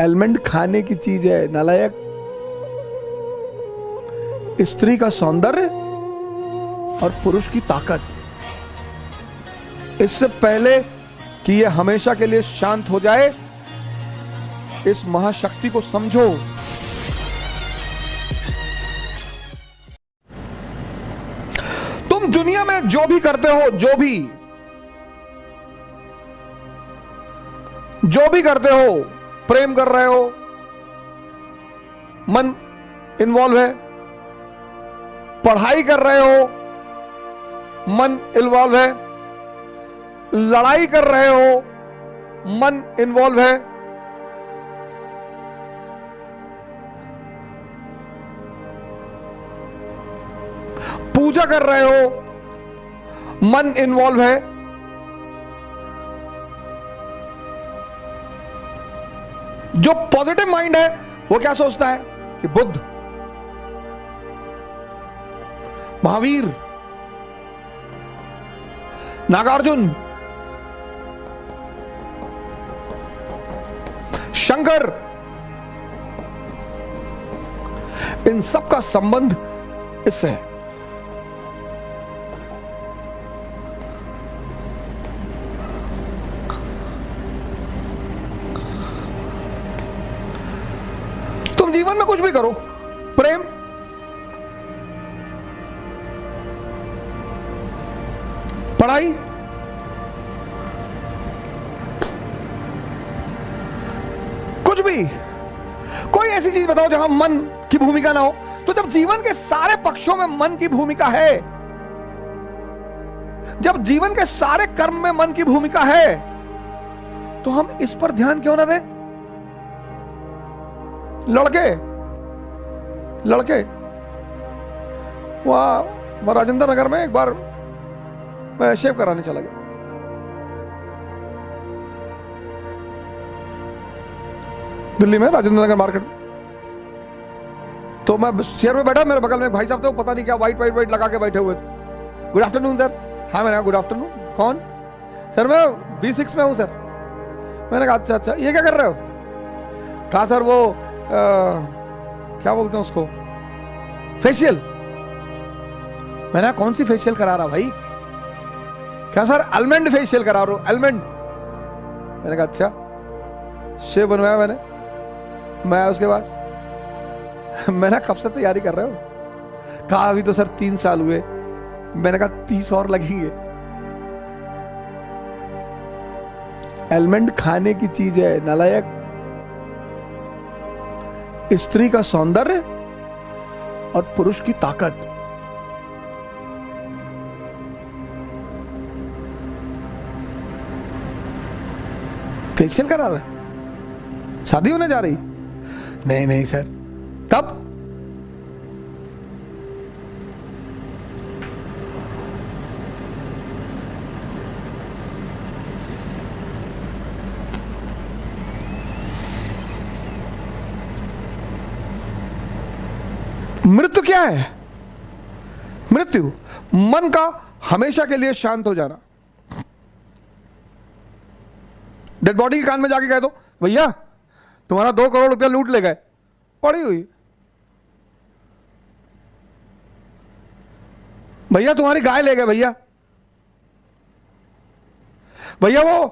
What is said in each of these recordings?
Almond खाने की चीज है नालायक। स्त्री का सौंदर्य और पुरुष की ताकत। इससे पहले कि यह हमेशा के लिए शांत हो जाए, इस महाशक्ति को समझो। तुम दुनिया में जो भी करते हो, जो भी करते हो, प्रेम कर रहे हो, मन इन्वॉल्व है, पढ़ाई कर रहे हो, मन इन्वॉल्व है, लड़ाई कर रहे हो, मन इन्वॉल्व है, पूजा कर रहे हो, मन इन्वॉल्व है, जो पॉजिटिव माइंड है वो क्या सोचता है कि बुद्ध, महावीर, नागार्जुन, शंकर, इन सब का संबंध इससे है। तुम जीवन में कुछ भी करो, प्रेम, पढ़ाई, कुछ भी, कोई ऐसी चीज बताओ जहां मन की भूमिका ना हो। तो जब जीवन के सारे पक्षों में मन की भूमिका है, जब जीवन के सारे कर्म में मन की भूमिका है, तो हम इस पर ध्यान क्यों ना दें? लड़के वहां राजेंद्र नगर में एक बार मैं शेव कराने चला गया। दिल्ली में राजेंद्र नगर मार्केट में, तो मैं चेयर में बैठा, मेरे बगल में भाई साहब थे, पता नहीं क्या वाइट लगा के बैठे हुए थे। Good afternoon sir. हाँ, मैंने कहा गुड आफ्टरनून। कौन? सर मैं B6 में हूं सर। मैंने कहा अच्छा, ये क्या कर रहे हो? कहा सर वो क्या बोलते हैं उसको, फेशियल। मैंने कहा कौन सी फेशियल करा रहा भाई? क्या सर आलमंड फेशियल करा रहा हूं, आलमंड। मैंने कहा अच्छा, शेव बनवाया मैंने। मैं आया उसके पास, मैंने कब से तैयारी कर रहे हो? कहा अभी तो सर 3 साल हुए। मैंने कहा 30 और लगेंगे। आलमंड खाने की चीज है नालायक। स्त्री का सौंदर्य और पुरुष की ताकत। फेशियल करा रहा है? शादी होने जा रही? नहीं सर। तब मृत्यु क्या है? मृत्यु मन का हमेशा के लिए शांत हो जाना। डेड बॉडी के कान में जाके कह दो भैया तुम्हारा 2 करोड़ रुपया लूट ले गए, पड़ी हुई। भैया तुम्हारी गाय ले गए, भैया वो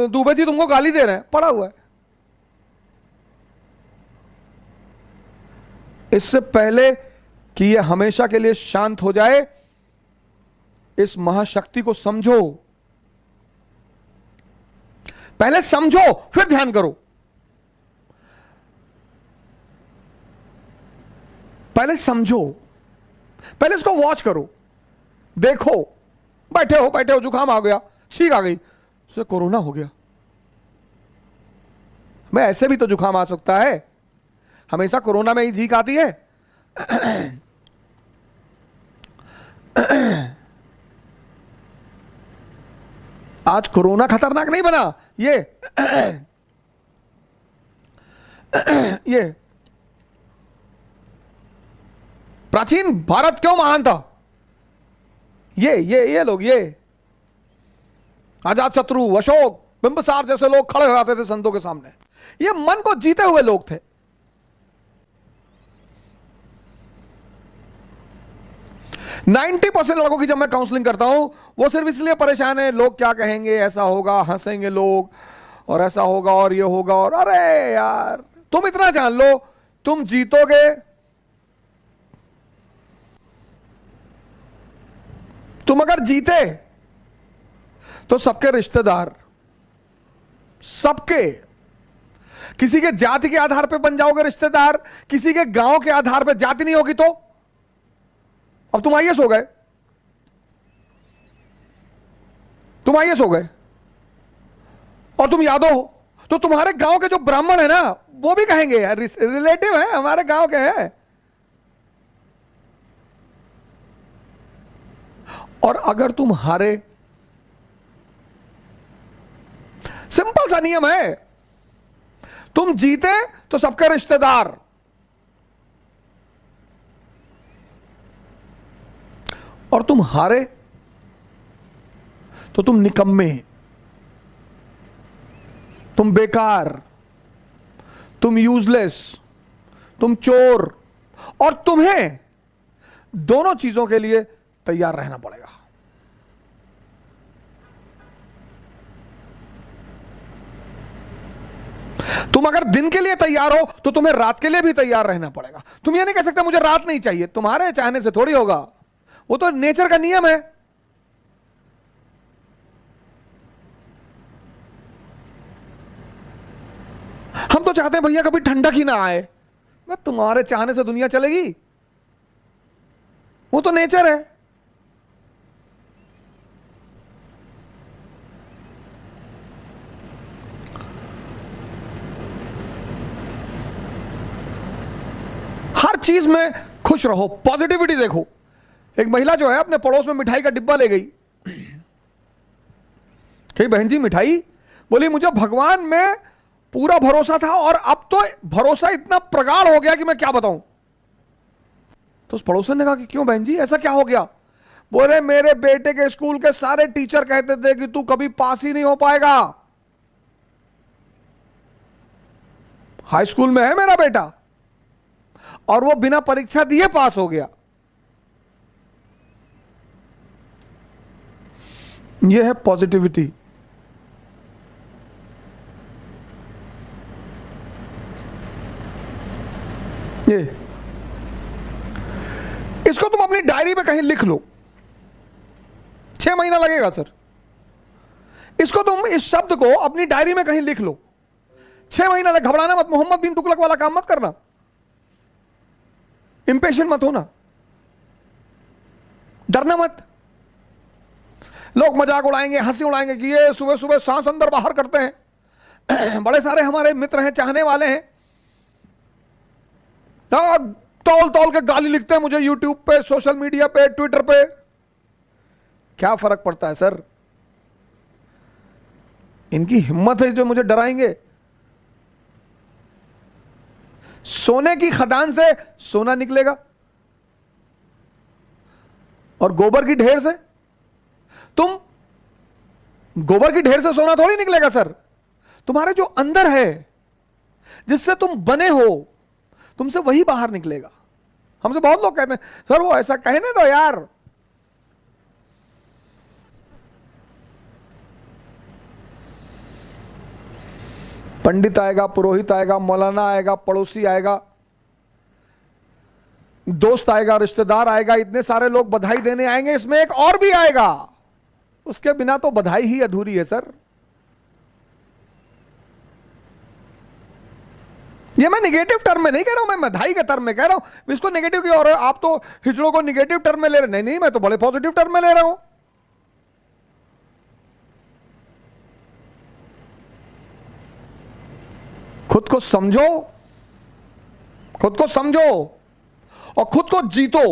दुबे जी तुमको गाली दे रहे हैं, पड़ा हुआ है। इससे पहले कि यह हमेशा के लिए शांत हो जाए, इस महाशक्ति को समझो। पहले समझो फिर ध्यान करो। पहले समझो, पहले इसको वॉच करो, देखो। बैठे हो जुकाम आ गया, छींक आ गई, उससे कोरोना हो गया। मैं ऐसे भी तो जुकाम आ सकता है, हमेशा कोरोना में ही छींक आती है। आज कोरोना खतरनाक नहीं बना, ये प्राचीन भारत क्यों महान था? ये लोग, ये अजात शत्रु, अशोक, बिंबिसार जैसे लोग खड़े हो जाते थे संतों के सामने। ये मन को जीते हुए लोग थे। नाइन्टी परसेंट लड़कों की जब मैं काउंसलिंग करता हूं, वो सिर्फ इसलिए परेशान है, लोग क्या कहेंगे, ऐसा होगा, हंसेंगे लोग, और ऐसा होगा, और ये होगा, और अरे यार तुम इतना जान लो, तुम जीतोगे, तुम अगर जीते तो सबके रिश्तेदार, सबके, किसी के जाति के आधार पे बन जाओगे रिश्तेदार, किसी के गांव के आधार पे, जाति नहीं होगी तो अब तुम आईएएस हो गए, तुम आईएएस हो गए और तुम यादव हो, तो तुम्हारे गांव के जो ब्राह्मण है ना, वो भी कहेंगे यार रिलेटिव है, हमारे गांव के हैं। और अगर तुम हारे, सिंपल सा नियम है, तुम जीते तो सबके रिश्तेदार, और तुम हारे तो तुम निकम्मे, तुम बेकार, तुम यूजलेस, तुम चोर, और तुम्हें दोनों चीजों के लिए तैयार रहना पड़ेगा। तुम अगर दिन के लिए तैयार हो तो तुम्हें रात के लिए भी तैयार रहना पड़ेगा। तुम ये नहीं कह सकते मुझे रात नहीं चाहिए, तुम्हारे चाहने से थोड़ी होगा, वो तो नेचर का नियम है। हम तो चाहते हैं भैया कभी ठंडक ही ना आए, तुम्हारे चाहने से दुनिया चलेगी? वो तो नेचर है। हर चीज में खुश रहो, पॉजिटिविटी देखो। एक महिला जो है अपने पड़ोस में मिठाई का डिब्बा ले गई, कही बहन जी मिठाई, बोली मुझे भगवान में पूरा भरोसा था और अब तो भरोसा इतना प्रगाढ़ हो गया कि मैं क्या बताऊं। तो उस पड़ोसन ने कहा कि क्यों बहन जी ऐसा क्या हो गया? बोले मेरे बेटे के स्कूल के सारे टीचर कहते थे कि तू कभी पास ही नहीं हो पाएगा। हाई स्कूल में है मेरा बेटा और वो बिना परीक्षा दिए पास हो गया। यह है पॉजिटिविटी। ये इसको तुम अपनी डायरी में कहीं लिख लो। 6 महीना लगेगा सर। इसको तुम इस शब्द को अपनी डायरी में कहीं लिख लो। 6 महीना लग, घबराना मत, मोहम्मद बिन तुगलक वाला काम मत करना, इंपेशेंट मत होना, डरना मत। लोग मजाक उड़ाएंगे, हंसी उड़ाएंगे कि ये सुबह सुबह सांस अंदर बाहर करते हैं। बड़े सारे हमारे मित्र हैं, चाहने वाले हैं, तौल तौल के गाली लिखते हैं मुझे यूट्यूब पे, सोशल मीडिया पे, ट्विटर पे। क्या फर्क पड़ता है सर? इनकी हिम्मत है जो मुझे डराएंगे। सोने की खदान से सोना निकलेगा और गोबर की ढेर से, तुम गोबर की ढेर से सोना थोड़ी निकलेगा सर। तुम्हारे जो अंदर है, जिससे तुम बने हो, तुमसे वही बाहर निकलेगा। हमसे बहुत लोग कहते हैं सर वो ऐसा कहने दो यार। पंडित आएगा, पुरोहित आएगा, मौलाना आएगा, पड़ोसी आएगा, दोस्त आएगा, रिश्तेदार आएगा, इतने सारे लोग बधाई देने आएंगे, इसमें एक और भी आएगा। उसके बिना तो बधाई ही अधूरी है सर। ये मैं नेगेटिव टर्म में नहीं कह रहा हूं, मैं बधाई के टर्म में कह रहा हूं। इसको नेगेटिव की और आप तो हिजड़ों को नेगेटिव टर्म में ले रहे। नहीं नहीं, मैं तो बड़े पॉजिटिव टर्म में ले रहा हूं। खुद को समझो, खुद को समझो और खुद को जीतो।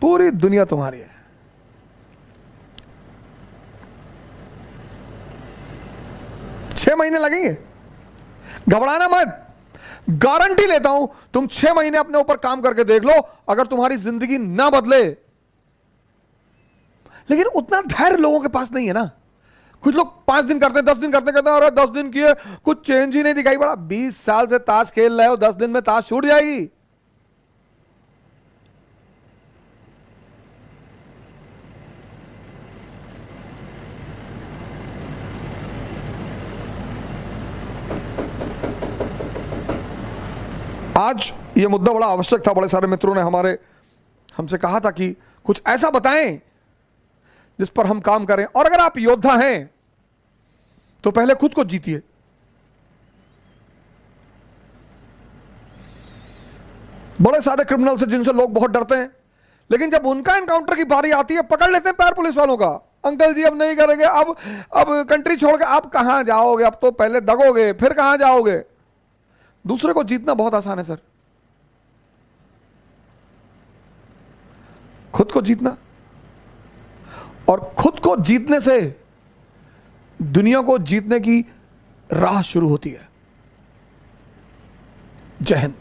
पूरी दुनिया तुम्हारी है। छह महीने लगेंगे, घबराना मत। गारंटी लेता हूं, तुम 6 महीने अपने ऊपर काम करके देख लो, अगर तुम्हारी जिंदगी ना बदले। लेकिन उतना धैर्य लोगों के पास नहीं है ना। कुछ लोग 5 दिन करते हैं, 10 दिन करते कहते हैं अरे 10 दिन किए कुछ चेंज ही नहीं दिखाई पड़ा। 20 साल से ताश खेल रहे हो, 10 दिन में ताश छूट जाएगी? आज ये मुद्दा बड़ा आवश्यक था। बड़े सारे मित्रों ने हमारे हमसे कहा था कि कुछ ऐसा बताएं जिस पर हम काम करें, और अगर आप योद्धा हैं तो पहले खुद को जीतिए। बड़े सारे क्रिमिनल से जिनसे लोग बहुत डरते हैं, लेकिन जब उनका एनकाउंटर की बारी आती है पकड़ लेते हैं पैर पुलिस वालों का। अंकल जी अब नहीं करेंगे, अब कंट्री छोड़ के आप कहां जाओगे? अब तो पहले दगोगे फिर कहां जाओगे? दूसरे को जीतना बहुत आसान है सर, खुद को जीतना, और खुद को जीतने से दुनिया को जीतने की राह शुरू होती है। जय हिंद।